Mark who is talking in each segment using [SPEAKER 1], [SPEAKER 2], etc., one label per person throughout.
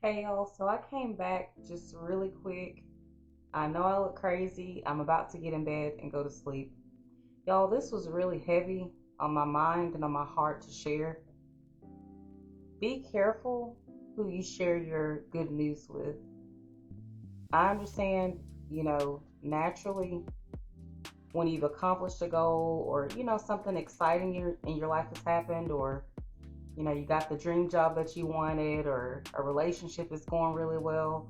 [SPEAKER 1] Hey y'all, so I came back just really quick. I know I look crazy. I'm about to get in bed and go to sleep. Y'all, this was really heavy on my mind and on my heart to share. Be careful who you share your good news with. I understand, naturally when you've accomplished a goal or, something exciting in your life has happened or, you got the dream job that you wanted or a relationship is going really well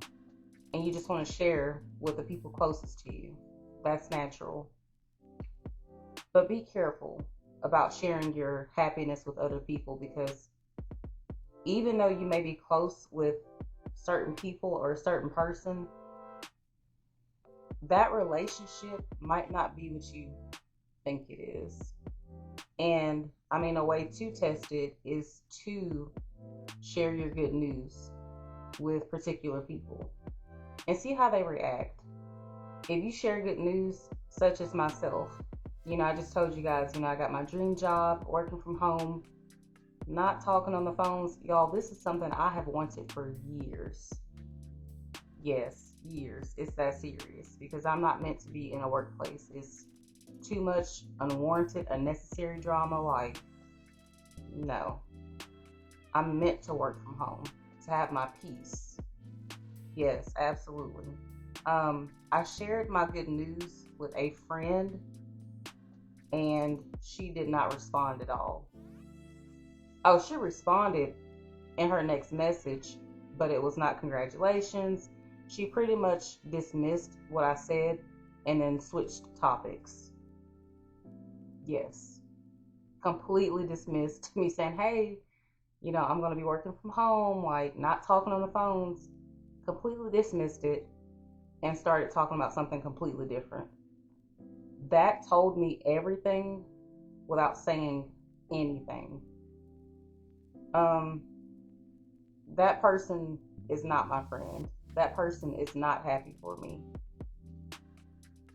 [SPEAKER 1] and you just want to share with the people closest to you. That's natural. But be careful about sharing your happiness with other people because even though you may be close with certain people or a certain person, that relationship might not be what you think it is. And I mean, a way to test it is to share your good news with particular people and see how they react. If you share good news, such as myself, I just told you guys, I got my dream job, working from home, not talking on the phones. Y'all, this is something I have wanted for years. Yes, years. It's that serious because I'm not meant to be in a workplace. It's too much unwarranted, unnecessary drama. Like, no. I'm meant to work from home, to have my peace. Yes, absolutely. I shared my good news with a friend and she did not respond at all. Oh, she responded in her next message, but it was not congratulations. She pretty much dismissed what I said and then switched topics. Yes, completely dismissed me saying, hey, I'm going to be working from home, like not talking on the phones. Completely dismissed it and started talking about something completely different. That told me everything without saying anything. Um, that person is not my friend. That person is not happy for me.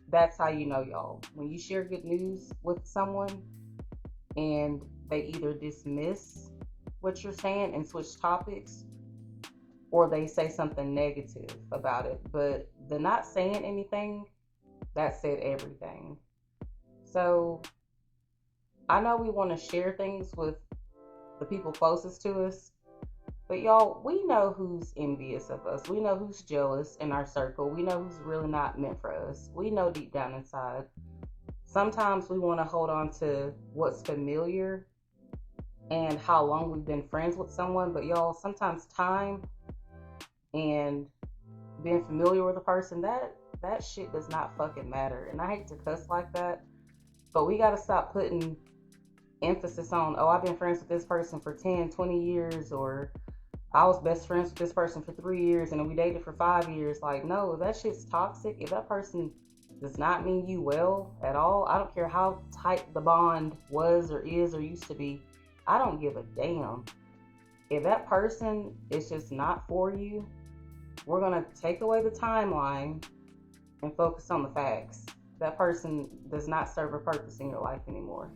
[SPEAKER 1] That's how you know, y'all. When you share good news with someone and they either dismiss what you're saying and switch topics, or they say something negative about it. But the not saying anything, that said everything. So I know we want to share things with the people closest to us, but y'all, we know who's envious of us. We know who's jealous in our circle. We know who's really not meant for us. We know deep down inside. Sometimes we want to hold on to what's familiar and how long we've been friends with someone, but y'all, sometimes time and being familiar with a person, that shit does not fucking matter. And I hate to cuss like that, but we got to stop putting emphasis on, oh, I've been friends with this person for 10, 20 years, or I was best friends with this person for 3 years and then we dated for 5 years. Like, no, that shit's toxic. If that person does not mean you well at all, I don't care how tight the bond was or is or used to be, I don't give a damn. If that person is just not for you, we're going to take away the timeline and focus on the facts. That person does not serve a purpose in your life anymore.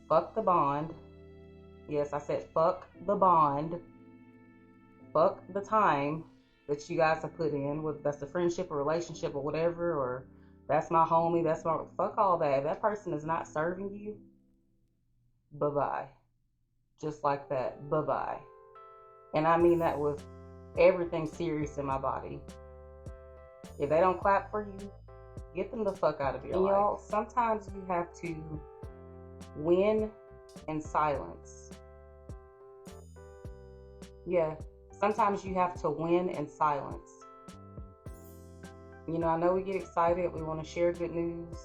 [SPEAKER 1] Fuck the bond. Yes, I said fuck the bond. Fuck the time that you guys have put in, whether that's a friendship or relationship or whatever, or that's my homie, that's my, fuck all that. If that person is not serving you, bye-bye. Just like that, bye-bye. And I mean that with everything serious in my body. If they don't clap for you, get them the fuck out of your life. Y'all, sometimes you have to win in silence. Yeah, sometimes you have to win in silence. I know we get excited, we want to share good news.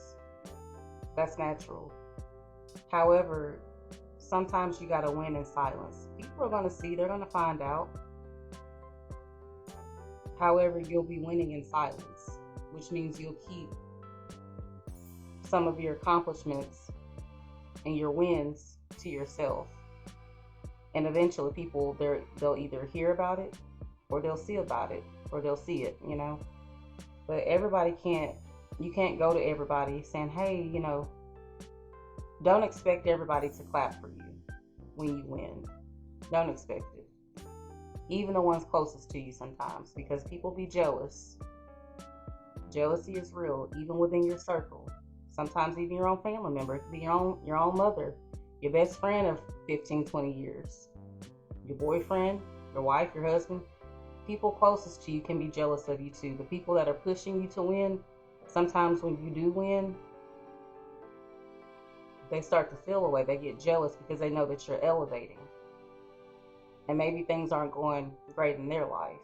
[SPEAKER 1] That's natural. However, sometimes you gotta win in silence. People are gonna see, they're gonna find out. However, you'll be winning in silence, which means you'll keep some of your accomplishments and your wins to yourself. And eventually people, they'll either hear about it or they'll see about it or they'll see it, But you can't go to everybody saying, hey, don't expect everybody to clap for you when you win. Don't expect it. even the ones closest to you sometimes, because people be jealous. Jealousy is real, even within your circle. Sometimes even your own family member. It could be your own mother, your best friend of 15, 20 years, your boyfriend, your wife, your husband. People closest to you can be jealous of you too. The people that are pushing you to win, sometimes when you do win, they start to feel away. They get jealous because they know that you're elevating. And maybe things aren't going great in their life.